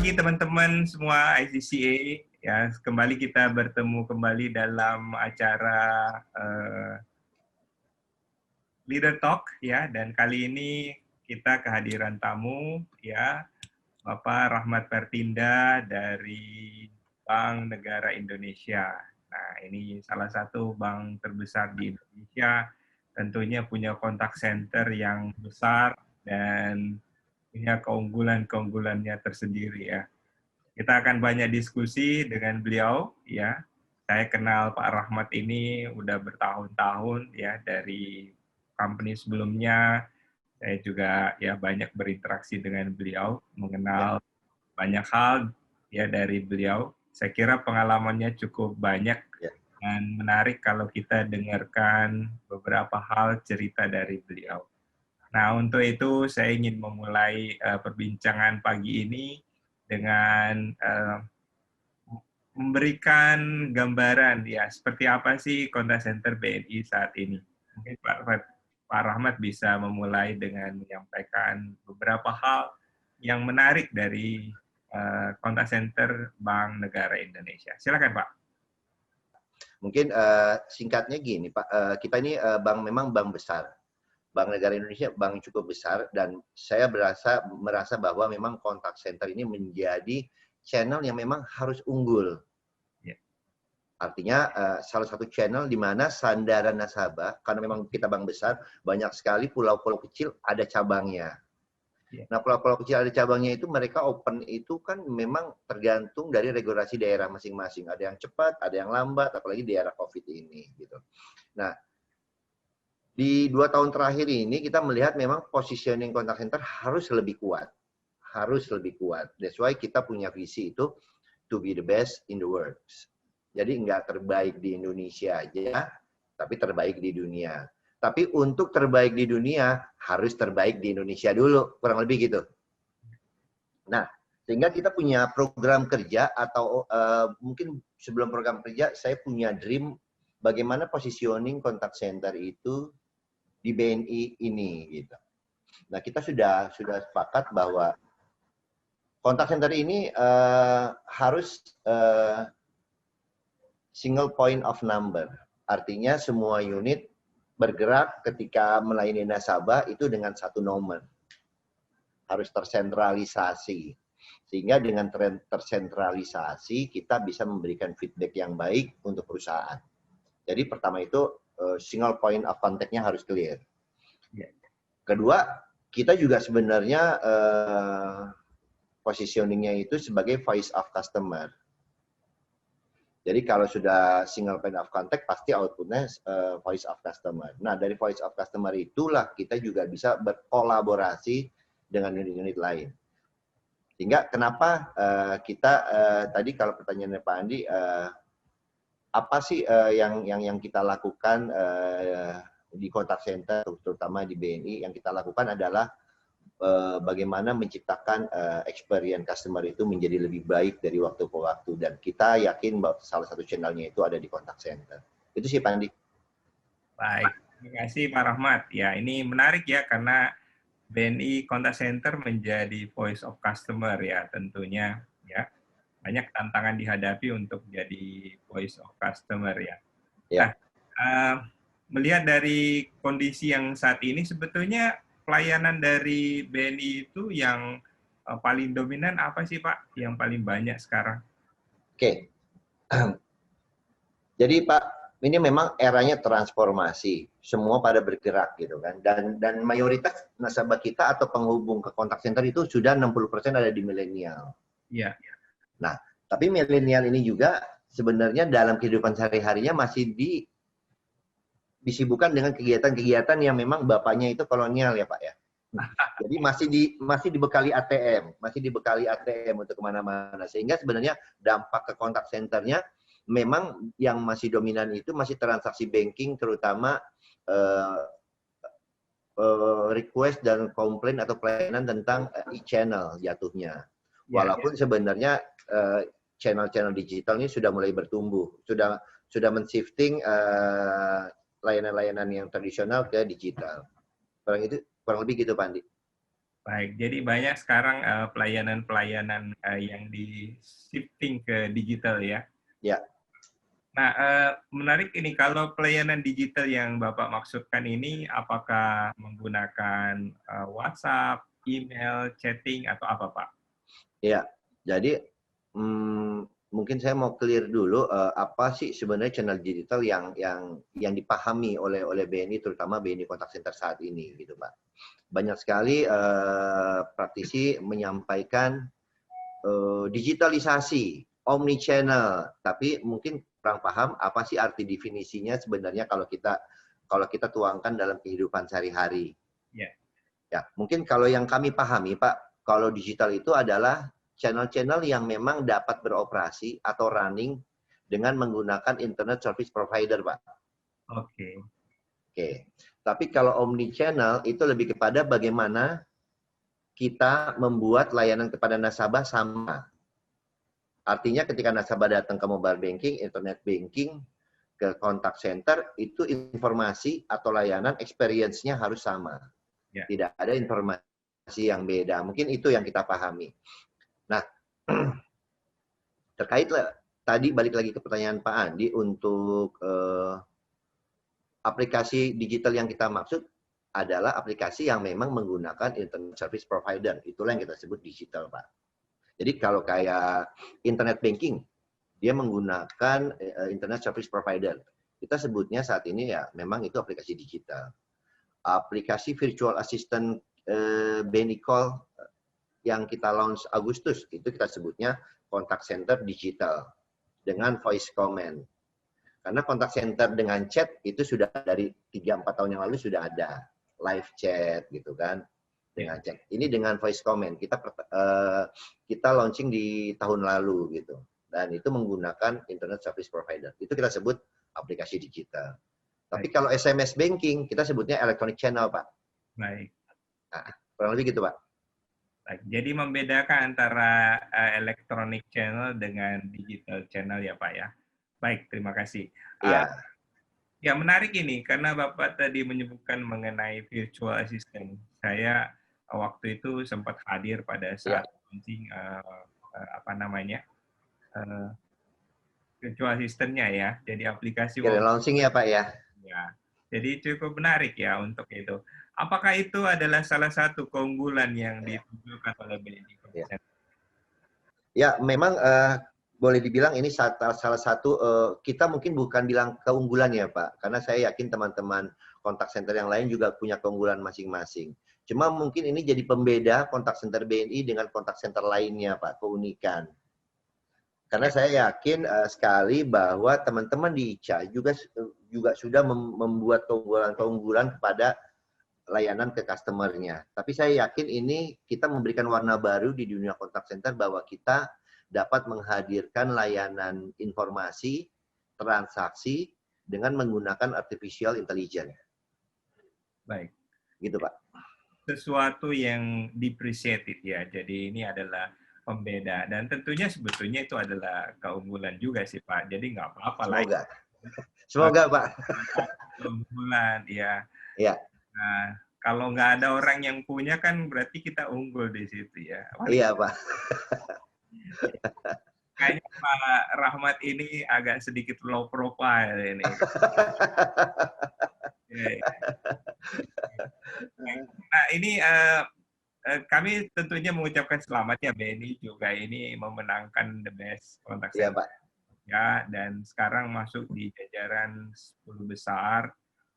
pagi teman-teman semua ICCA. Ya, kembali kita bertemu kembali dalam acara Leader Talk ya, dan kali ini kita kehadiran tamu ya, Bapak Rahmat Pertinda dari Bank Negara Indonesia. Nah, ini salah satu bank terbesar di Indonesia, tentunya punya kontak center yang besar dan punya keunggulan-keunggulannya tersendiri ya. Kita akan banyak diskusi dengan beliau ya. Saya kenal Pak Rahmat ini udah bertahun-tahun ya, dari company sebelumnya. Saya juga ya banyak berinteraksi dengan beliau, mengenal banyak hal ya dari beliau. Saya kira pengalamannya cukup banyak dan menarik kalau kita dengarkan beberapa hal cerita dari beliau. Nah, untuk itu saya ingin memulai perbincangan pagi ini dengan memberikan gambaran ya, seperti apa sih kontak center BNI saat ini. Mungkin Pak Rahmat bisa memulai dengan menyampaikan beberapa hal yang menarik dari kontak center Bank Negara Indonesia. Silakan Pak. Mungkin singkatnya gini Pak, kita ini memang bank besar. Bank Negara Indonesia bank cukup besar, dan saya merasa bahwa memang kontak center ini menjadi channel yang memang harus unggul. Artinya salah satu channel di mana sandaran nasabah, karena memang kita bank besar, banyak sekali pulau-pulau kecil ada cabangnya. Nah, pulau-pulau kecil ada cabangnya itu mereka open itu kan memang tergantung dari regulasi daerah masing-masing. Ada yang cepat, ada yang lambat, apalagi di era COVID ini gitu. Nah, di 2 tahun terakhir ini kita melihat memang positioning contact center harus lebih kuat. Harus lebih kuat. That's why kita punya visi itu to be the best in the world. Jadi nggak terbaik di Indonesia aja, tapi terbaik di dunia. Tapi untuk terbaik di dunia, harus terbaik di Indonesia dulu. Kurang lebih gitu. Nah, sehingga kita punya program kerja atau mungkin sebelum program kerja, saya punya dream bagaimana positioning contact center itu di BNI ini gitu. Nah, kita sudah sepakat bahwa contact center ini harus single point of number. Artinya semua unit bergerak ketika melayani nasabah itu dengan satu nomor. Harus tersentralisasi. Sehingga dengan tersentralisasi kita bisa memberikan feedback yang baik untuk perusahaan. Jadi pertama itu single point of contact-nya harus clear. Kedua, kita juga sebenarnya positioning-nya itu sebagai voice of customer. Jadi kalau sudah single point of contact, pasti outputnya voice of customer. Nah, dari voice of customer itulah kita juga bisa berkolaborasi dengan unit-unit lain. Sehingga kenapa kita tadi kalau pertanyaannya Pak Andi, apa sih yang kita lakukan di contact center, terutama di BNI, yang kita lakukan adalah bagaimana menciptakan experience customer itu menjadi lebih baik dari waktu ke waktu, dan kita yakin bahwa salah satu channelnya itu ada di contact center. Itu sih Pak Andi. Baik, terima kasih Pak Rahmat. Ya, ini menarik ya, karena BNI Contact Center menjadi voice of customer ya, tentunya ya. Banyak tantangan dihadapi untuk jadi voice of customer ya. Nah, melihat dari kondisi yang saat ini, sebetulnya pelayanan dari BNI itu yang paling dominan apa sih Pak? Yang paling banyak sekarang? Oke. Jadi Pak, ini memang eranya transformasi. Semua pada bergerak gitu kan. Dan mayoritas nasabah kita atau penghubung ke contact center itu sudah 60% ada di milenial. Iya. Nah, tapi milenial ini juga sebenarnya dalam kehidupan sehari-harinya masih disibukkan dengan kegiatan-kegiatan yang memang bapaknya itu kolonial ya Pak ya. Jadi masih dibekali ATM untuk kemana-mana. Sehingga sebenarnya dampak ke contact center-nya memang yang masih dominan itu masih transaksi banking, terutama request dan komplain atau pelayanan tentang e-channel jatuhnya. Walaupun sebenarnya channel-channel digital ini sudah mulai bertumbuh, sudah men-shifting layanan-layanan yang tradisional ke digital. Kurang lebih gitu Pak Andi. Baik, jadi banyak sekarang pelayanan-pelayanan yang di shifting ke digital ya. Ya, Nah, menarik ini kalau pelayanan digital yang Bapak maksudkan ini apakah menggunakan WhatsApp, email, chatting atau apa, Pak? ya. Jadi mungkin saya mau clear dulu apa sih sebenarnya channel digital yang dipahami oleh BNI, terutama BNI Contact Center saat ini, gitu, Pak. Banyak sekali praktisi menyampaikan digitalisasi, omni channel, tapi mungkin kurang paham apa sih arti definisinya sebenarnya kalau kita tuangkan dalam kehidupan sehari-hari. Ya, Ya, mungkin kalau yang kami pahami, Pak, kalau digital itu adalah channel-channel yang memang dapat beroperasi atau running dengan menggunakan internet service provider, Pak. oke. Oke. Tapi kalau omni channel itu lebih kepada bagaimana kita membuat layanan kepada nasabah sama. Artinya ketika nasabah datang ke mobile banking, internet banking, ke contact center, itu informasi atau layanan experience-nya harus sama. Ya, Tidak ada informasi yang beda. Mungkin itu yang kita pahami. Nah, terkait tadi balik lagi ke pertanyaan Pak Andi untuk aplikasi digital yang kita maksud adalah aplikasi yang memang menggunakan internet service provider. Itulah yang kita sebut digital, Pak. Jadi kalau kayak internet banking, dia menggunakan internet service provider. Kita sebutnya saat ini ya memang itu aplikasi digital. Aplikasi virtual assistant BNI Call yang kita launch Agustus, itu kita sebutnya contact center digital dengan voice command. Karena contact center dengan chat itu sudah dari 3-4 tahun yang lalu sudah ada. Live chat gitu kan. Dengan chat. Ini dengan voice command. Kita launching di tahun lalu gitu. Dan itu menggunakan internet service provider. Itu kita sebut aplikasi digital. Tapi baik, kalau SMS banking, kita sebutnya electronic channel, Pak. baik. Nah, kurang lebih gitu, Pak. Baik. Jadi membedakan antara electronic channel dengan digital channel ya, Pak ya. Baik, terima kasih. Uh, Iya. Ya, menarik ini karena Bapak tadi menyebutkan mengenai virtual assistant. Saya waktu itu sempat hadir pada Iya. saat launching apa namanya uh, virtual assistant-nya ya. Jadi aplikasi Kira launching ya, Pak ya. ya. Jadi cukup menarik ya untuk itu. Apakah itu adalah salah satu keunggulan yang ditunjukkan oleh BNI Ya, Contact? ya memang boleh dibilang ini salah satu kita mungkin bukan bilang keunggulan ya Pak, karena saya yakin teman-teman kontak center yang lain juga punya keunggulan masing-masing. Cuma mungkin ini jadi pembeda kontak center BNI dengan kontak center lainnya Pak, keunikan. Karena Ya, saya yakin sekali bahwa teman-teman di ICA juga sudah membuat keunggulan kepada layanan ke customer-nya. Tapi saya yakin ini kita memberikan warna baru di dunia kontak center bahwa kita dapat menghadirkan layanan informasi, transaksi dengan menggunakan artificial intelligence. baik. Gitu, Pak. Sesuatu yang depreciated ya. Jadi ini adalah pembeda dan tentunya sebetulnya itu adalah keunggulan juga sih Pak. Jadi nggak apa-apa lah Semoga. Semoga, Pak. keunggulan ya. Ya, Nah, kalau nggak ada orang yang punya kan berarti kita unggul di situ ya. iya, Pak. Kayaknya Pak Rahmat ini agak sedikit low profile ini. Oke. Nah, ini kami tentunya mengucapkan selamat ya BNI juga ini memenangkan The Best Contact Iya, Center Pak. ya dan sekarang masuk di jajaran 10 besar.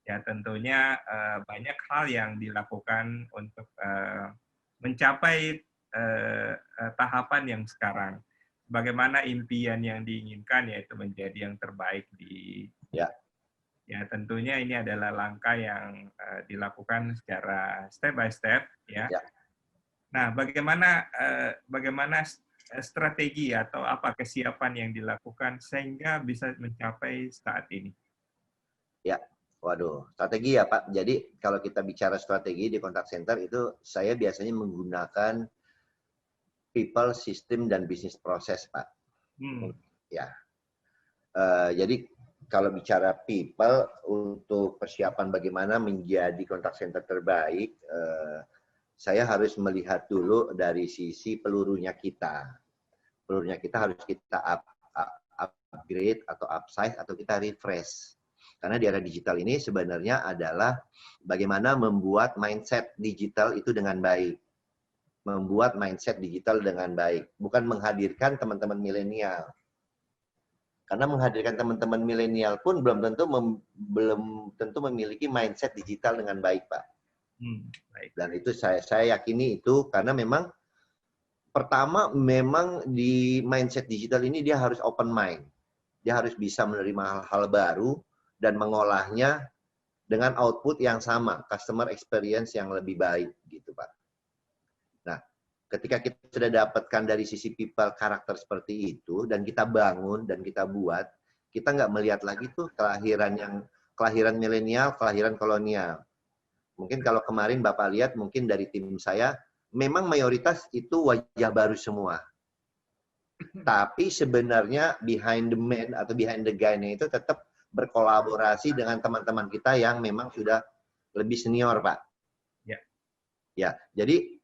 Ya tentunya banyak hal yang dilakukan untuk mencapai tahapan yang sekarang. Bagaimana impian yang diinginkan yaitu menjadi yang terbaik di Ya. ya tentunya ini adalah langkah yang dilakukan secara step by step ya. Ya. Nah, bagaimana strategi atau apa kesiapan yang dilakukan sehingga bisa mencapai saat ini? Ya, waduh, strategi ya Pak. Jadi kalau kita bicara strategi di contact center itu saya biasanya menggunakan people, system, dan business process Pak. Hmm, Ya, jadi kalau bicara people untuk persiapan bagaimana menjadi contact center terbaik, saya harus melihat dulu dari sisi pelurunya kita. Pelurunya kita harus kita upgrade atau upsize atau kita refresh. Karena di era digital ini sebenarnya adalah bagaimana membuat mindset digital itu dengan baik. Membuat mindset digital dengan baik. Bukan menghadirkan teman-teman milenial. Karena menghadirkan teman-teman milenial pun belum tentu memiliki mindset digital dengan baik, Pak. Baik. Dan itu saya yakini itu karena memang pertama memang di mindset digital ini dia harus open mind. Dia harus bisa menerima hal-hal baru dan mengolahnya dengan output yang sama, customer experience yang lebih baik gitu, Pak. Nah, ketika kita sudah dapatkan dari sisi people karakter seperti itu dan kita bangun dan kita buat, kita nggak melihat lagi tuh kelahiran milenial, kelahiran kolonial. Mungkin kalau kemarin Bapak lihat, mungkin dari tim saya, memang mayoritas itu wajah baru semua. Tapi sebenarnya behind the man atau behind the guy-nya itu tetap berkolaborasi dengan teman-teman kita yang memang sudah lebih senior, Pak. Ya, jadi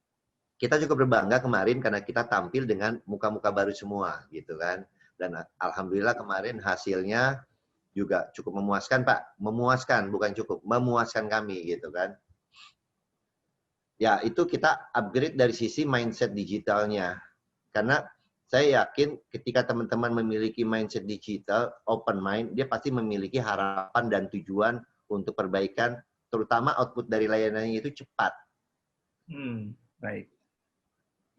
kita cukup berbangga kemarin karena kita tampil dengan muka-muka baru semua, gitu kan. Dan alhamdulillah kemarin hasilnya juga cukup memuaskan, Pak. Memuaskan, bukan cukup. Memuaskan kami, gitu kan. Ya, itu kita upgrade dari sisi mindset digitalnya. Karena saya yakin ketika teman-teman memiliki mindset digital, open mind, dia pasti memiliki harapan dan tujuan untuk perbaikan, terutama output dari layanannya itu cepat. Baik.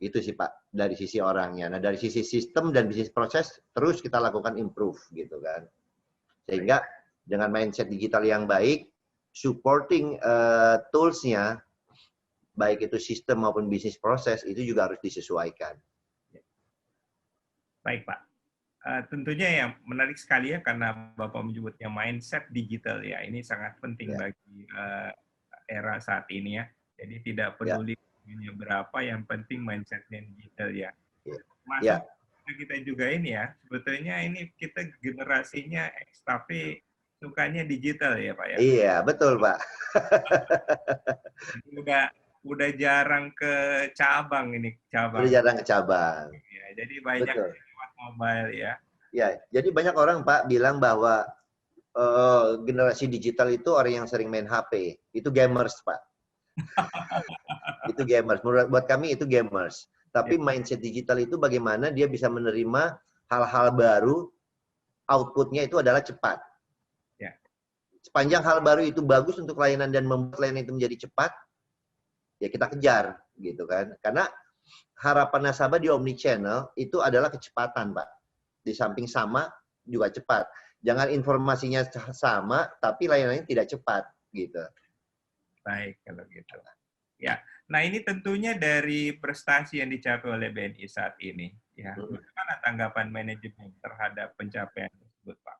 Itu sih Pak, dari sisi orangnya. Nah, dari sisi sistem dan bisnis proses, terus kita lakukan improve, gitu kan. Sehingga dengan mindset digital yang baik, supporting tools-nya, baik itu sistem maupun bisnis proses, itu juga harus disesuaikan. Baik, Pak. Tentunya yang menarik sekali ya, karena Bapak menyebutnya mindset digital ya, ini sangat penting bagi era saat ini ya. Jadi tidak peduli berapa, yang penting mindsetnya digital ya. Masuk kita juga ini ya, sebetulnya ini kita generasinya X, tapi sukanya digital ya Pak ya? Iya, betul Pak. Udah jarang ke cabang ini, Udah jarang ke cabang. Ya, jadi banyak lewat mobile ya. Ya, jadi banyak orang Pak bilang bahwa generasi digital itu orang yang sering main HP. Itu gamers Pak. Itu gamers. Buat kami itu gamers. Tapi mindset digital itu bagaimana dia bisa menerima hal-hal baru, outputnya itu adalah cepat. Sepanjang hal baru itu bagus untuk layanan dan membuat layanan itu menjadi cepat, ya kita kejar, gitu kan. Karena harapan nasabah di omnichannel itu adalah kecepatan, Pak. Di samping sama, juga cepat. Jangan informasinya sama, tapi layanannya tidak cepat, gitu. Baik, kalau gitu. Ya, nah ini tentunya dari prestasi yang dicapai oleh BNI saat ini. Ya, bagaimana tanggapan manajemen terhadap pencapaian tersebut, Pak?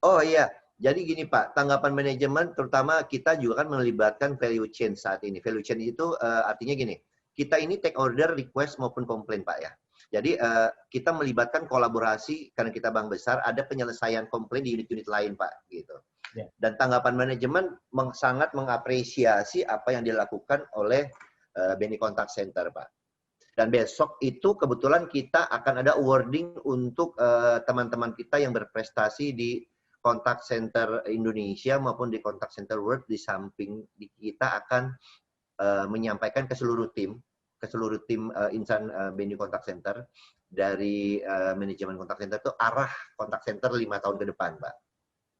Oh iya, jadi gini Pak, tanggapan manajemen terutama kita juga kan melibatkan value chain saat ini. Value chain itu artinya gini, kita ini take order, request maupun komplain Pak ya. Jadi kita melibatkan kolaborasi karena kita bank besar, ada penyelesaian komplain di unit-unit lain Pak gitu. Dan tanggapan manajemen sangat mengapresiasi apa yang dilakukan oleh BNI Contact Center Pak. Dan besok itu kebetulan kita akan ada awarding untuk teman-teman kita yang berprestasi di Contact Center Indonesia maupun di Contact Center World. Di samping kita akan menyampaikan ke seluruh tim insan BNI Contact Center dari manajemen Contact Center itu arah Contact Center 5 tahun ke depan, Pak.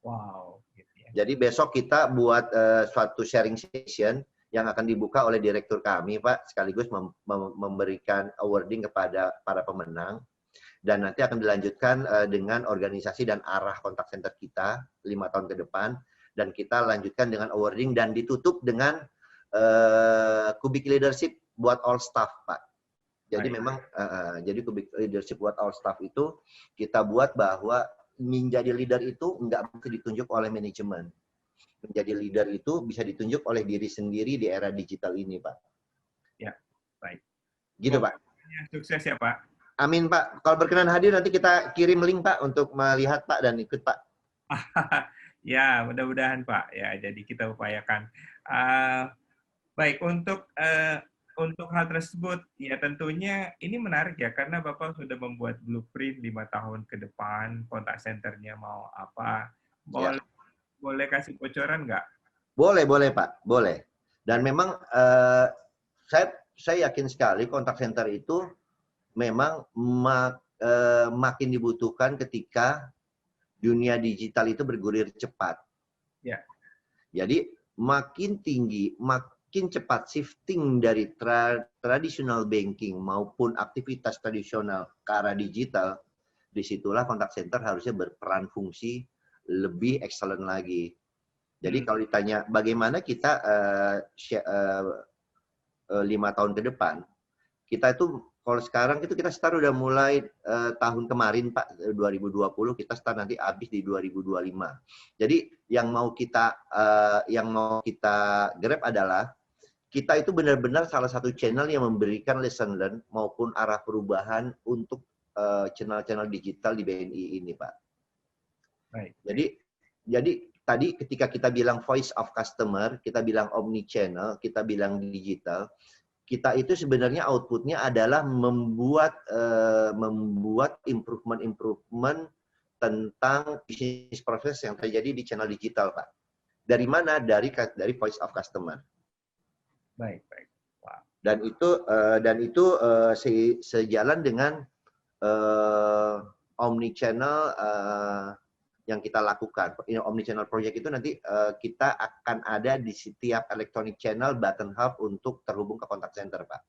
Wow. Gitu ya. Jadi besok kita buat suatu sharing session yang akan dibuka oleh direktur kami, Pak, sekaligus memberikan awarding kepada para pemenang. Dan nanti akan dilanjutkan dengan organisasi dan arah kontak center kita 5 tahun ke depan. Dan kita lanjutkan dengan awarding dan ditutup dengan kubik leadership buat all staff, Pak. Jadi memang, jadi kubik leadership buat all staff itu kita buat bahwa menjadi leader itu nggak bisa ditunjuk oleh manajemen. Menjadi leader itu bisa ditunjuk oleh diri sendiri di era digital ini, Pak. Ya, baik. Gitu, Pak. Sukses ya, Pak. Amin, Pak. Kalau berkenan hadir, nanti kita kirim link, Pak, untuk melihat, Pak, dan ikut, Pak. Ya, mudah-mudahan, Pak. Ya, jadi kita upayakan. Uh, Baik, untuk hal tersebut, ya tentunya ini menarik ya, karena Bapak sudah membuat blueprint 5 tahun ke depan, kontak centernya mau apa. Ya. Boleh kasih bocoran nggak? Boleh, boleh Pak, boleh. Dan Ya. memang saya yakin sekali kontak center itu memang makin dibutuhkan ketika dunia digital itu bergulir cepat. Ya. Jadi makin tinggi, makin cepat shifting dari traditional banking maupun aktivitas tradisional ke arah digital, disitulah kontak center harusnya berperan fungsi lebih excellent lagi. Jadi kalau ditanya bagaimana kita 5 tahun ke depan, kita itu kalau sekarang itu kita start udah mulai tahun kemarin Pak 2020, kita start nanti habis di 2025. Jadi yang mau kita grab adalah kita itu benar-benar salah satu channel yang memberikan lesson learn maupun arah perubahan untuk channel-channel digital di BNI ini Pak. Baik. Jadi tadi ketika kita bilang voice of customer, kita bilang omni channel, kita bilang digital, kita itu sebenarnya outputnya adalah membuat improvement tentang bisnis proses yang terjadi di channel digital, Pak. Dari mana? Dari voice of customer. Baik, baik. Wow. Dan itu sejalan dengan omni channel yang kita lakukan. Omnichannel project itu nanti kita akan ada di setiap electronic channel button hub untuk terhubung ke contact center, Pak.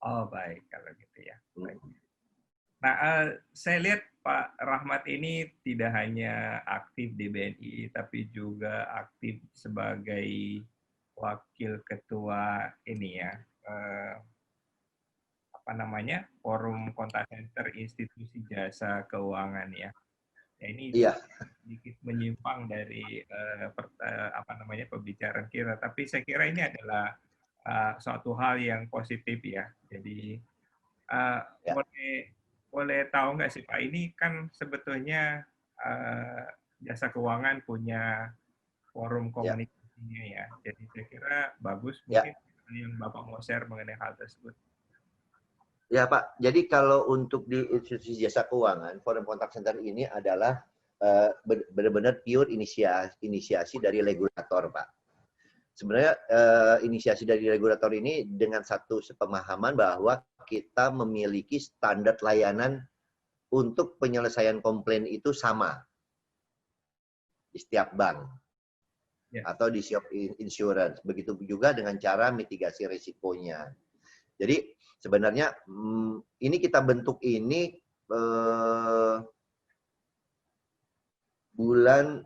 Oh, baik kalau gitu ya. Baik. Nah, saya lihat Pak Rahmat ini tidak hanya aktif di BNI, tapi juga aktif sebagai wakil ketua ini ya, apa namanya, Forum Contact Center Institusi Jasa Keuangan ya. Ya, ini sedikit menyimpang dari apa namanya pembicaraan kita, tapi saya kira ini adalah suatu hal yang positif ya. Jadi boleh tahu nggak sih Pak, ini kan sebetulnya jasa keuangan punya forum komunikasinya ya. Jadi saya kira bagus mungkin yang Bapak mau share mengenai hal tersebut. Ya Pak, jadi kalau untuk di institusi jasa keuangan, forum contact center ini adalah benar-benar pure inisiasi dari regulator, Pak. Sebenarnya inisiasi dari regulator ini dengan satu sepemahaman bahwa kita memiliki standar layanan untuk penyelesaian komplain itu sama di setiap bank atau di setiap insurance. Begitu juga dengan cara mitigasi risikonya. Jadi sebenarnya ini kita bentuk ini bulan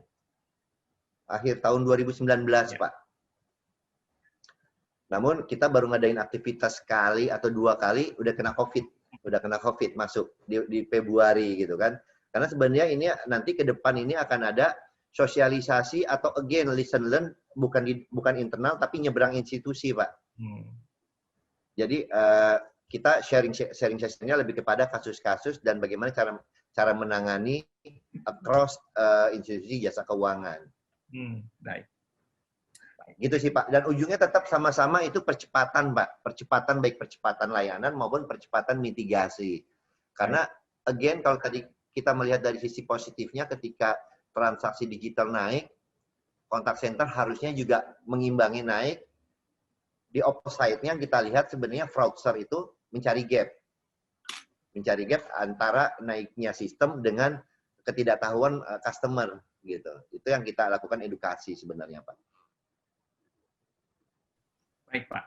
akhir tahun 2019, Pak. Namun kita baru ngadain aktivitas sekali atau 2 kali udah kena COVID masuk di Februari gitu kan. Karena sebenarnya ini nanti ke depan ini akan ada sosialisasi atau again listen learn bukan internal tapi nyebrang institusi, Pak. Jadi kita sharing sessionnya lebih kepada kasus-kasus dan bagaimana cara menangani across institusi jasa keuangan. Baik. Gitu sih Pak. Dan ujungnya tetap sama-sama itu percepatan Pak. Baik percepatan layanan maupun percepatan mitigasi. Karena again kalau tadi kita melihat dari sisi positifnya ketika transaksi digital naik, contact center harusnya juga mengimbangi naik. Di opposite-nya kita lihat sebenarnya fraudster itu mencari gap antara naiknya sistem dengan ketidaktahuan customer gitu. Itu yang kita lakukan edukasi sebenarnya, Pak. Baik, Pak.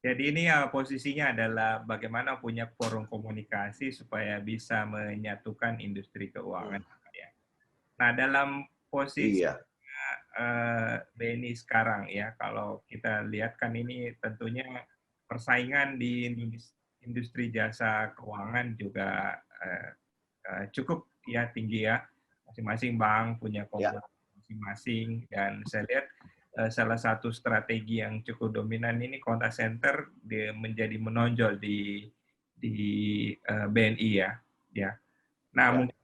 Jadi ini posisinya adalah bagaimana punya forum komunikasi supaya bisa menyatukan industri keuangan. Ya. Nah, dalam posisi BNI sekarang ya, kalau kita lihat kan ini tentunya persaingan di industri jasa keuangan juga cukup ya tinggi ya. Masing-masing bank punya keunggulan masing-masing, dan saya lihat salah satu strategi yang cukup dominan ini contact center menjadi menonjol di BNI ya. Nah, mungkin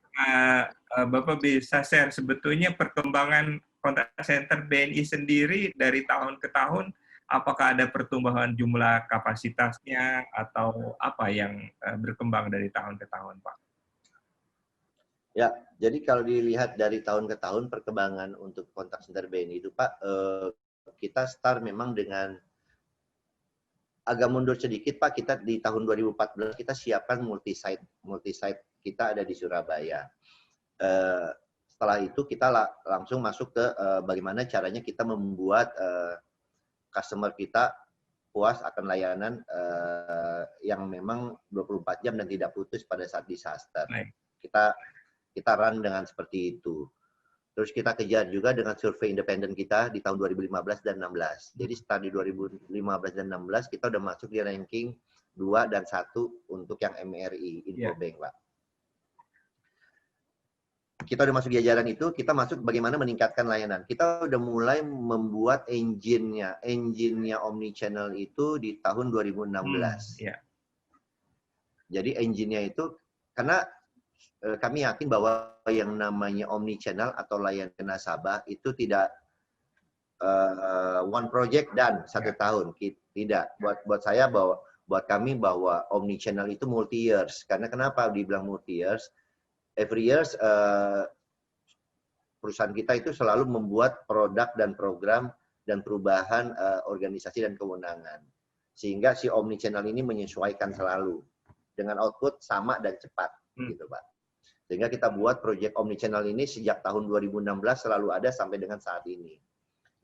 Bapak bisa share sebetulnya perkembangan kontak center BNI sendiri dari tahun ke tahun, apakah ada pertumbuhan jumlah kapasitasnya atau apa yang berkembang dari tahun ke tahun, Pak? Ya, jadi kalau dilihat dari tahun ke tahun perkembangan untuk kontak center BNI itu Pak, kita start memang dengan agak mundur sedikit Pak, kita di tahun 2014 kita siapkan multi-site kita ada di Surabaya. Setelah itu kita langsung masuk ke bagaimana caranya kita membuat customer kita puas akan layanan yang memang 24 jam dan tidak putus pada saat disaster. Kita run dengan seperti itu. Terus kita kejar juga dengan survei independen kita di tahun 2015 dan 16. Jadi setelah di 2015 dan 16 kita udah masuk di ranking 2 dan 1 untuk yang MRI Infobank, Pak. Kita udah masuk di jajaran itu, kita masuk bagaimana meningkatkan layanan. Kita udah mulai membuat engine-nya omnichannel itu di tahun 2016. Jadi engine-nya itu karena kami yakin bahwa yang namanya omnichannel atau layanan nasabah itu tidak one project dan 1 tahun. Tidak. Buat saya buat kami bahwa omnichannel itu multi years. Karena kenapa dibilang multi years? Every years perusahaan kita itu selalu membuat produk dan program dan perubahan organisasi dan kewenangan. Sehingga si omnichannel ini menyesuaikan selalu dengan output sama dan cepat gitu, Pak. Sehingga kita buat proyek omnichannel ini sejak tahun 2016 selalu ada sampai dengan saat ini.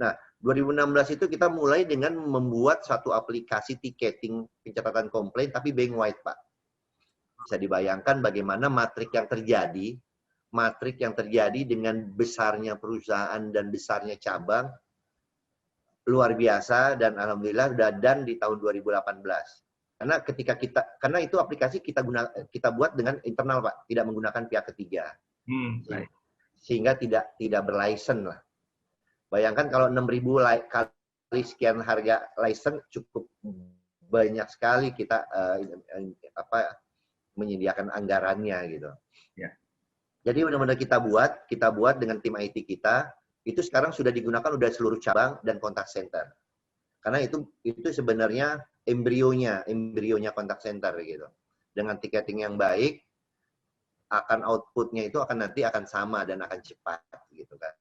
Nah, 2016 itu kita mulai dengan membuat satu aplikasi ticketing pencatatan komplain tapi bank wide, Pak. Bisa dibayangkan bagaimana matrik yang terjadi dengan besarnya perusahaan dan besarnya cabang luar biasa dan alhamdulillah udah done di tahun 2018. Karena itu aplikasi kita buat dengan internal, Pak, tidak menggunakan pihak ketiga. Sehingga tidak berlicense lah. Bayangkan kalau 6.000 kali sekian harga license cukup banyak sekali kita menyediakan anggarannya gitu. Jadi benar-benar kita buat dengan tim IT kita, itu sekarang sudah digunakan udah seluruh cabang dan kontak center. Karena itu sebenarnya embrionya kontak center gitu. Dengan tiketing yang baik, outputnya itu nanti akan sama dan akan cepat gitu kan.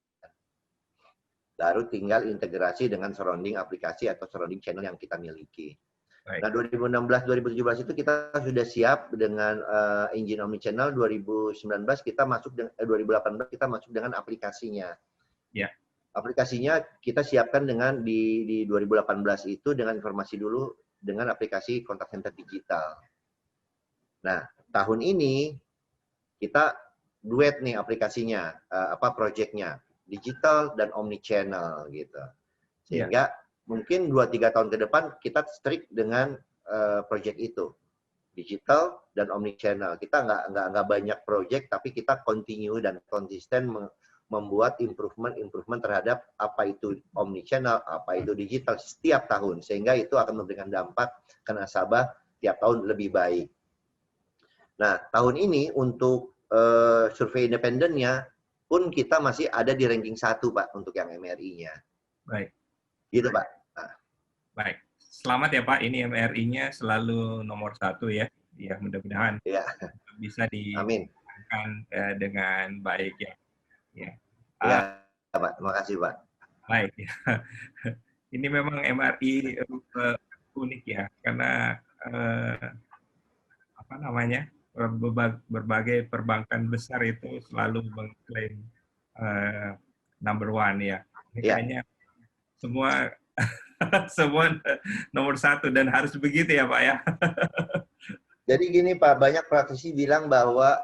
Baru tinggal integrasi dengan surrounding aplikasi atau surrounding channel yang kita miliki. Nah, 2016-2017 itu kita sudah siap dengan engine omnichannel. 2019 kita masuk 2018 kita masuk dengan aplikasinya. Aplikasinya kita siapkan dengan di 2018 itu dengan informasi dulu dengan aplikasi kontak center digital. Nah, tahun ini kita duet nih aplikasinya, projectnya digital dan omnichannel gitu. Sehingga mungkin 2-3 tahun ke depan kita strict dengan project itu. Digital dan omnichannel. Kita nggak banyak project tapi kita continue dan konsisten membuat improvement terhadap apa itu omnichannel, apa itu digital setiap tahun, sehingga itu akan memberikan dampak ke nasabah tiap tahun lebih baik. Nah, tahun ini untuk survei independennya pun kita masih ada di ranking 1, Pak, untuk yang MRI-nya. Baik. Gitu, Pak. Nah. Baik. Selamat ya, Pak. Ini MRI-nya selalu nomor 1 ya. Ya, mudah-mudahan bisa dilakukan dengan baik ya. Ya, Pak. Terima kasih, Pak. Baik. Ini memang MRI unik ya, karena berbagai perbankan besar itu selalu mengklaim number 1 ya. Ini kayaknya semua nomor 1 dan harus begitu ya, Pak ya. Jadi gini, Pak, banyak praktisi bilang bahwa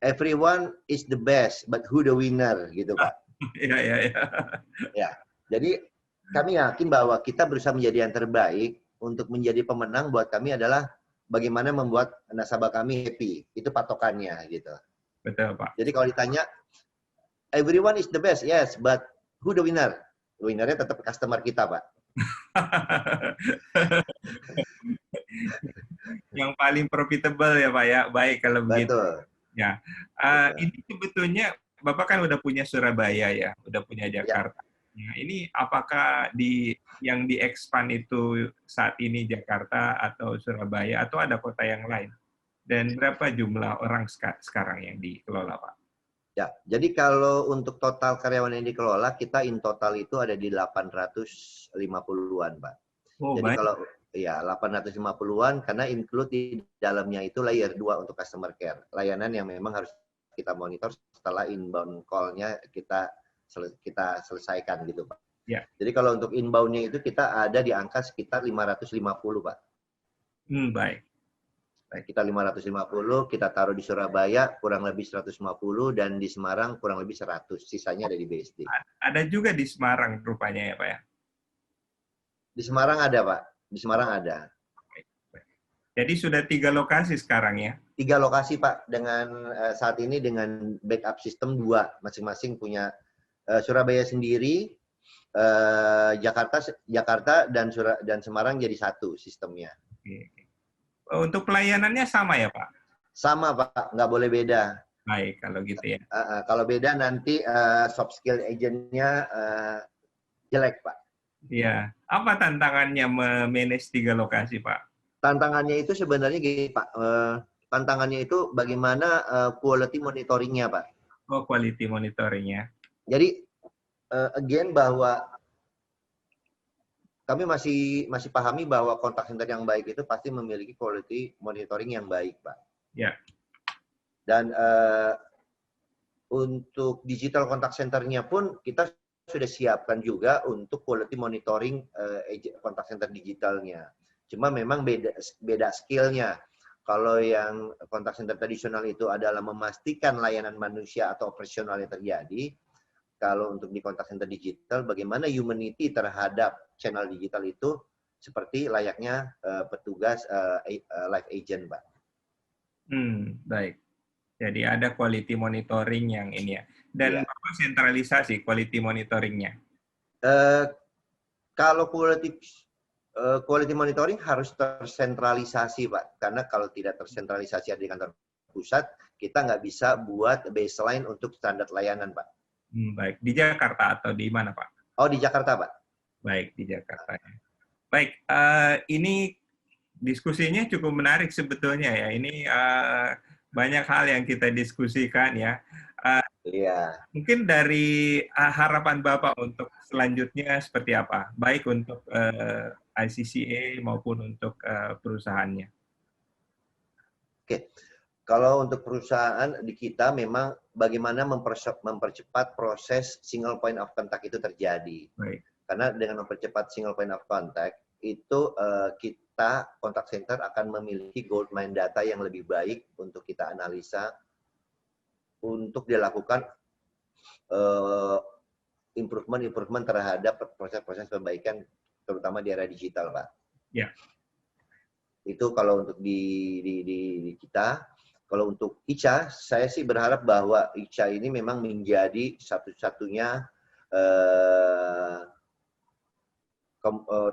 everyone is the best, but who the winner, gitu, Pak. Ya, jadi kami yakin bahwa kita berusaha menjadi yang terbaik. Untuk menjadi pemenang buat kami adalah bagaimana membuat nasabah kami happy. Itu patokannya, gitu. Betul, Pak. Jadi kalau ditanya, everyone is the best, yes, but who the winner? Winnernya tetap customer kita, Pak. Yang paling profitable ya, Pak ya. Baik kalau begitu. Betul. Ya, Gitu. ini sebetulnya Bapak kan udah punya Surabaya ya, udah punya Ya, Jakarta. Ya, ini apakah yang diekspan itu saat ini Jakarta atau Surabaya atau ada kota yang lain? Dan berapa jumlah orang sekarang yang dikelola, Pak? ya. Jadi kalau untuk total karyawan yang dikelola, kita in total itu ada di 850-an, Pak. Oh, Jadi baik. kalau ya 850-an karena include di dalamnya itu layer 2 untuk customer care. Layanan yang memang harus kita monitor setelah inbound call-nya kita selesaikan gitu, Pak. Ya. Jadi kalau untuk inbound-nya itu kita ada di angka sekitar 550, Pak. Baik. Baik. Kita 550, kita taruh di Surabaya kurang lebih 150 dan di Semarang kurang lebih 100. Sisanya ada di BSD. Ada juga di Semarang rupanya ya, Pak ya? Di Semarang ada, Pak. Di Semarang ada. Jadi sudah 3 lokasi sekarang ya? 3 lokasi, Pak. Dengan saat ini dengan backup sistem 2. Masing-masing punya Surabaya sendiri, Jakarta dan Semarang jadi 1 sistemnya. Oke. Untuk pelayanannya sama ya, Pak? Sama, Pak. Nggak boleh beda. Baik, kalau gitu ya. Kalau beda nanti soft skill agent-nya jelek, Pak. Iya. Apa tantangannya memanage 3 lokasi, Pak? Tantangannya itu sebenarnya gini, Pak. Tantangannya itu bagaimana quality monitoring-nya, Pak. Oh, quality monitoring-nya. Jadi, again bahwa kami masih pahami bahwa kontak center yang baik itu pasti memiliki quality monitoring yang baik, Pak. Ya. Dan untuk digital kontak centernya pun kita sudah siapkan juga untuk quality monitoring kontak center digitalnya. Cuma memang beda skill-nya. Kalau yang kontak center tradisional itu adalah memastikan layanan manusia atau operasional yang terjadi. Kalau untuk di kontak center digital, bagaimana humanity terhadap channel digital itu seperti layaknya petugas live agent, Pak. Baik. Jadi ada quality monitoring yang ini ya. Dan Iya. apa sentralisasi quality monitoring-nya? Kalau quality monitoring harus tersentralisasi, Pak. Karena kalau tidak tersentralisasi di kantor pusat, kita nggak bisa buat baseline untuk standar layanan, Pak. Baik. Di Jakarta atau di mana, Pak? Oh, di Jakarta, Pak. Baik, di Jakarta. Baik, ini diskusinya cukup menarik sebetulnya ya. Ini banyak hal yang kita diskusikan ya. Iya. Mungkin dari harapan Bapak untuk selanjutnya seperti apa? Baik untuk ICCA maupun untuk perusahaannya. Oke. Kalau untuk perusahaan di kita memang bagaimana mempercepat proses single point of contact itu terjadi. Baik. Karena dengan mempercepat single point of contact itu kita contact center akan memiliki gold mine data yang lebih baik untuk kita analisa untuk dilakukan improvement terhadap proses-proses perbaikan terutama di era digital, Pak. Ya. Itu kalau untuk di kita. Kalau untuk ICA, saya sih berharap bahwa ICA ini memang menjadi satu-satunya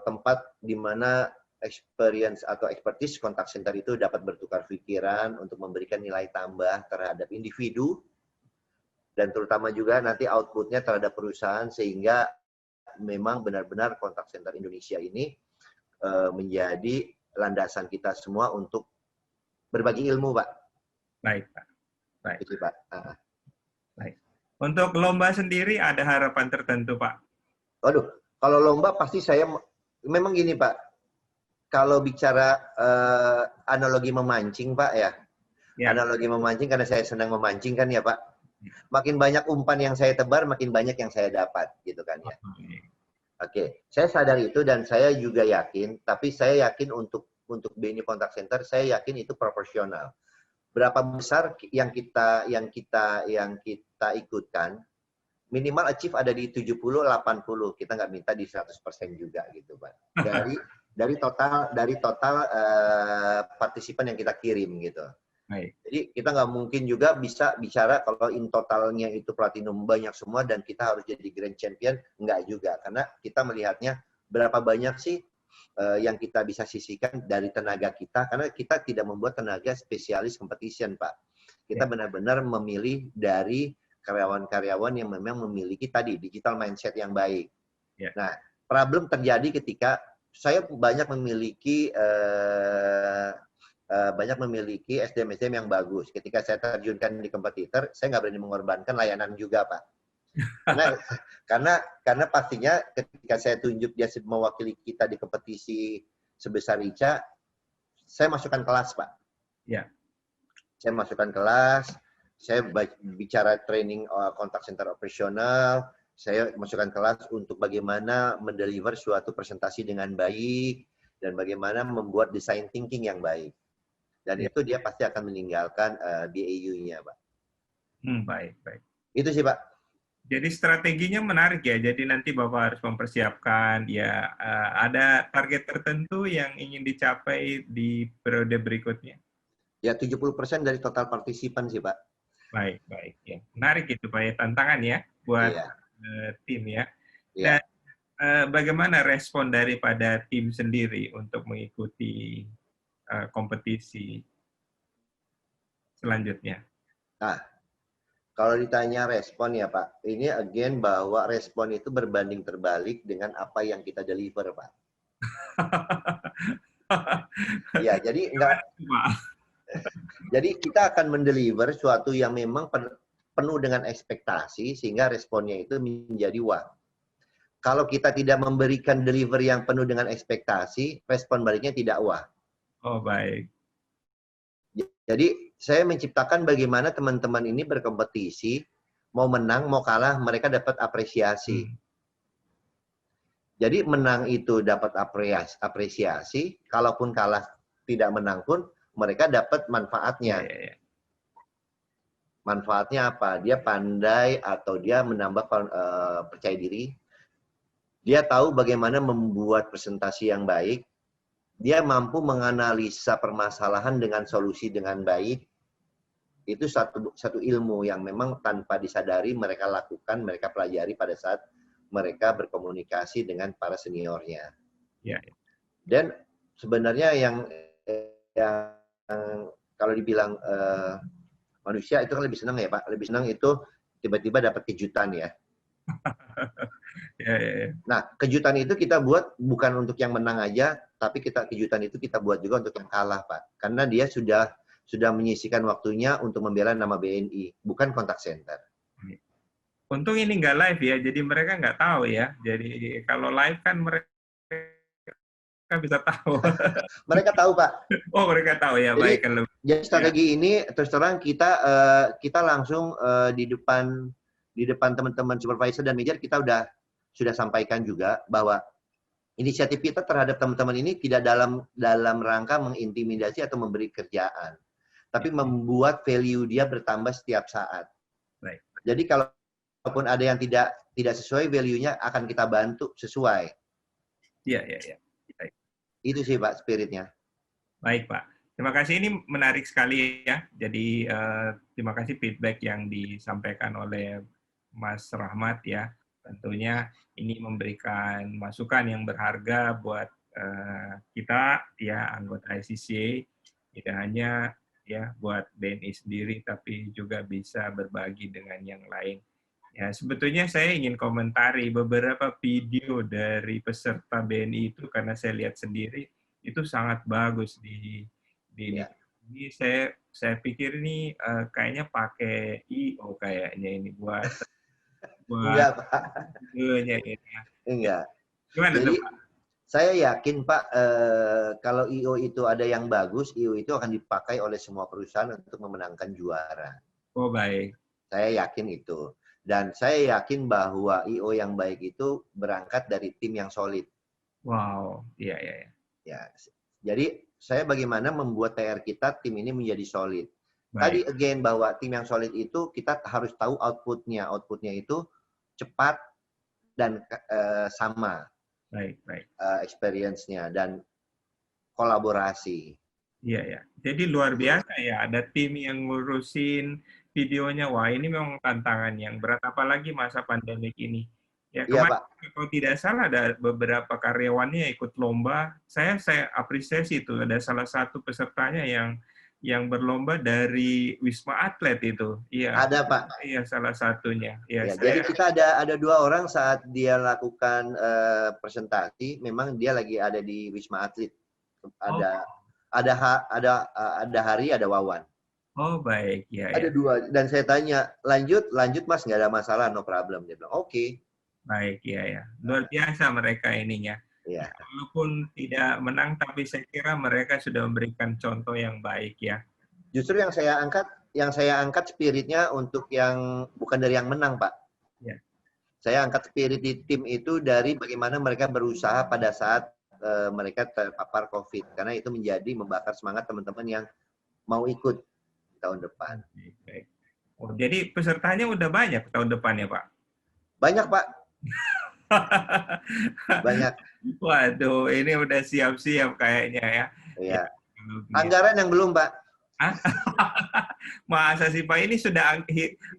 tempat di mana experience atau expertise contact center itu dapat bertukar pikiran untuk memberikan nilai tambah terhadap individu dan terutama juga nanti outputnya terhadap perusahaan sehingga memang benar-benar contact center Indonesia ini menjadi landasan kita semua untuk berbagi ilmu, Pak. Baik, Pak. Baik. Itu, Pak. Baik. Untuk lomba sendiri ada harapan tertentu, Pak? Waduh, kalau lomba pasti saya memang gini, Pak. Kalau bicara analogi memancing, Pak ya. Analogi memancing karena saya senang memancing kan ya, Pak. Makin banyak umpan yang saya tebar, makin banyak yang saya dapat, gitu kan ya. Oke, saya sadar itu dan saya juga yakin, tapi saya yakin untuk BNI Contact Center, saya yakin itu proporsional. Berapa besar yang kita ikutkan, minimal achieve ada di 70-80. Kita nggak minta di 100% juga gitu, Pak. Dari total partisipan yang kita kirim gitu. Baik. Jadi kita nggak mungkin juga bisa bicara kalau in totalnya itu platinum banyak semua dan kita harus jadi grand champion, nggak juga. Karena kita melihatnya berapa banyak sih yang kita bisa sisihkan dari tenaga kita, karena kita tidak membuat tenaga spesialis competition, Pak. Kita benar-benar memilih dari karyawan-karyawan yang memang memiliki tadi digital mindset yang baik. Nah, problem terjadi ketika saya banyak memiliki SDM-SDM yang bagus. Ketika saya terjunkan di kompetitor, saya nggak berani mengorbankan layanan juga, Pak. Karena pastinya ketika saya tunjuk dia mewakili kita di kompetisi sebesar ICA, saya masukkan kelas, Pak. Saya masukkan kelas, saya bicara training kontak center operasional, saya masukkan kelas untuk bagaimana mendeliver suatu presentasi dengan baik, dan bagaimana membuat design thinking yang baik. Dan itu dia pasti akan meninggalkan BAU-nya, Pak. Baik. Itu sih, Pak. Jadi strateginya menarik ya. Jadi nanti Bapak harus mempersiapkan ya ada target tertentu yang ingin dicapai di periode berikutnya. Ya 70% dari total partisipan sih, Pak. Baik ya. Menarik itu Pak ya, tantangan ya buat tim ya. Dan bagaimana respon daripada tim sendiri untuk mengikuti kompetisi selanjutnya? Nah, kalau ditanya respon ya Pak, ini again bahwa respon itu berbanding terbalik dengan apa yang kita deliver, Pak. Ya, jadi enggak. Jadi kita akan mendeliver suatu yang memang penuh dengan ekspektasi sehingga responnya itu menjadi wah. Kalau kita tidak memberikan delivery yang penuh dengan ekspektasi, respon baliknya tidak wah. Oh, baik. Jadi saya menciptakan bagaimana teman-teman ini berkompetisi, mau menang, mau kalah, mereka dapat apresiasi. Jadi menang itu dapat apresiasi, kalaupun kalah tidak menang pun, mereka dapat manfaatnya. Manfaatnya apa? Dia pandai atau dia menambah percaya diri. Dia tahu bagaimana membuat presentasi yang baik. Dia mampu menganalisa permasalahan dengan solusi dengan baik. Itu satu ilmu yang memang tanpa disadari mereka lakukan, mereka pelajari pada saat mereka berkomunikasi dengan para seniornya. Dan sebenarnya yang kalau dibilang manusia itu kan lebih senang ya Pak, lebih senang itu tiba-tiba dapat kejutan ya. Nah, kejutan itu kita buat bukan untuk yang menang aja, tapi kejutan itu kita buat juga untuk yang kalah Pak. Karena dia sudah menyisihkan waktunya untuk membela nama BNI, bukan kontak center. Untung ini nggak live ya, jadi mereka nggak tahu ya. Jadi kalau live kan mereka bisa tahu. Mereka tahu, Pak. Oh, mereka tahu ya. Jadi, baik. Jadi strategi ini terus terang kita langsung di depan teman-teman supervisor dan manager kita sudah sampaikan juga bahwa inisiatif kita terhadap teman-teman ini tidak dalam rangka mengintimidasi atau memberi kerjaan, tapi membuat value dia bertambah setiap saat. Baik. Jadi kalaupun ada yang tidak sesuai value-nya akan kita bantu sesuai. Iya. Baik. Itu sih Pak spiritnya. Baik Pak. Terima kasih, ini menarik sekali ya. Jadi terima kasih feedback yang disampaikan oleh Mas Rahmat ya. Tentunya ini memberikan masukan yang berharga buat kita ya anggota ICCA, tidak hanya ya buat BNI sendiri tapi juga bisa berbagi dengan yang lain. Ya, sebetulnya saya ingin komentari beberapa video dari peserta BNI itu karena saya lihat sendiri itu sangat bagus di ini saya pikir ini kayaknya pakai IO kayaknya ini buat enggak, Pak. Enggak. Gimana Jadi, tuh, Pak? Saya yakin Pak, kalau IO itu ada yang bagus, IO itu akan dipakai oleh semua perusahaan untuk memenangkan juara. Oh, baik. Saya yakin itu. Dan saya yakin bahwa IO yang baik itu berangkat dari tim yang solid. Wow, iya. Ya, jadi saya bagaimana membuat PR kita tim ini menjadi solid. Baik. Tadi again bahwa tim yang solid itu kita harus tahu outputnya. Outputnya itu cepat dan sama. Baik. Experience-nya dan kolaborasi. Iya. Jadi luar biasa ya, ada tim yang ngurusin videonya. Wah, ini memang tantangan yang berat, apalagi masa pandemik ini. Ya, kemarin kalau tidak salah ada beberapa karyawannya ikut lomba. Saya apresiasi itu, ada salah satu pesertanya yang yang berlomba dari Wisma Atlet itu. Iya, Ada Pak. iya salah satunya. Iya, Ya, jadi saya. kita ada 2 orang saat dia lakukan presentasi, memang dia lagi ada di Wisma Atlet. Oh, Ada Hari, ada Wawan. oh baik, ya ya. Ada 2 dan saya tanya, lanjut Mas, nggak ada masalah, no problem. Dia bilang oke. Baik, ya ya. Luar biasa mereka ininya. Ya. Walaupun tidak menang, tapi saya kira mereka sudah memberikan contoh yang baik ya. Justru yang saya angkat spiritnya untuk yang bukan dari yang menang, Pak. Ya. Saya angkat spirit di tim itu dari bagaimana mereka berusaha pada saat mereka terpapar COVID, karena itu menjadi membakar semangat teman-teman yang mau ikut tahun depan. Baik. Oh, jadi pesertanya udah banyak tahun depan ya, Pak? Banyak, Pak. Banyak. Waduh, ini udah siap-siap kayaknya ya. Iya. Anggaran yang belum, Pak. Masa sih Pak, ini sudah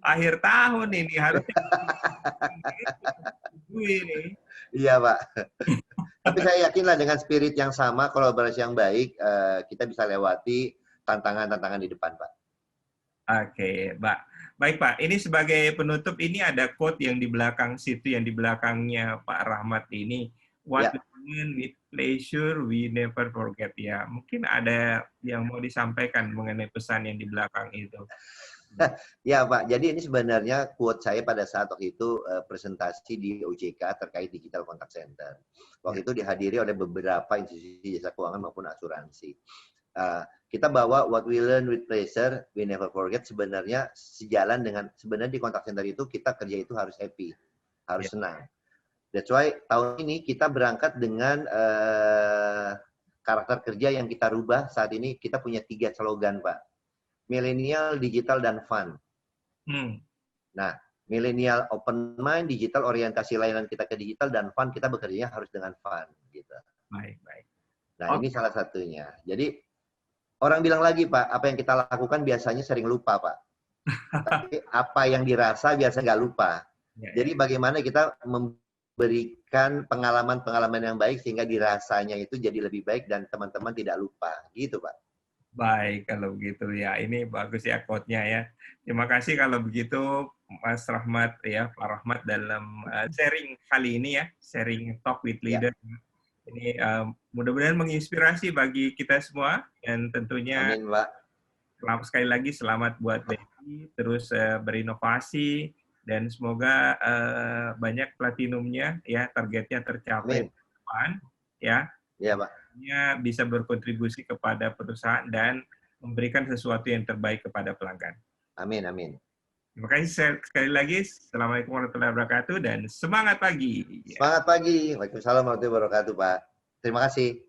akhir tahun ini, harusnya ini. Iya Pak. Tapi saya yakinlah dengan spirit yang sama, kolaborasi yang baik, kita bisa lewati tantangan-tantangan di depan Pak. Oke, Pak. Baik Pak, ini sebagai penutup, ini ada quote yang di belakang situ, yang di belakangnya Pak Rahmat ini. What we learn with pleasure, we never forget. Ya, mungkin ada yang mau disampaikan mengenai pesan yang di belakang itu. Ya Pak, jadi ini sebenarnya quote saya pada saat waktu itu presentasi di OJK terkait digital contact center. Waktu itu dihadiri oleh beberapa institusi jasa keuangan maupun asuransi. Kita bawa what we learn with pleasure, we never forget, sebenarnya sejalan dengan, sebenarnya di contact center itu kita kerja itu harus happy, harus senang. That's why tahun ini kita berangkat dengan karakter kerja yang kita rubah. Saat ini kita punya 3 slogan, Pak. Milenial, digital, dan fun. Nah, milenial open mind, digital orientasi layanan kita ke digital, dan fun kita bekerjanya harus dengan fun. Gitu. Baik, baik. Nah, ini salah satunya. Jadi, orang bilang lagi, Pak, apa yang kita lakukan biasanya sering lupa, Pak. Tapi apa yang dirasa biasanya nggak lupa. Jadi, bagaimana kita memberikan pengalaman-pengalaman yang baik sehingga dirasanya itu jadi lebih baik dan teman-teman tidak lupa. Gitu, Pak. Baik, kalau begitu ya. Ini bagus ya quote-nya ya. Terima kasih kalau begitu Mas Rahmat ya, Pak Rahmat dalam sharing kali ini ya, sharing talk with leader. Ini mudah-mudahan menginspirasi bagi kita semua dan tentunya Amin, Pak. Sekali lagi selamat buat Betty, terus berinovasi dan semoga banyak platinumnya ya, targetnya tercapai ke depan ya. Iya, Pak. Bisa berkontribusi kepada perusahaan dan memberikan sesuatu yang terbaik kepada pelanggan. Amin, amin. Terima kasih sekali lagi. Assalamualaikum warahmatullahi wabarakatuh dan semangat pagi. Semangat pagi. Waalaikumsalam warahmatullahi wabarakatuh, Pak. Terima kasih.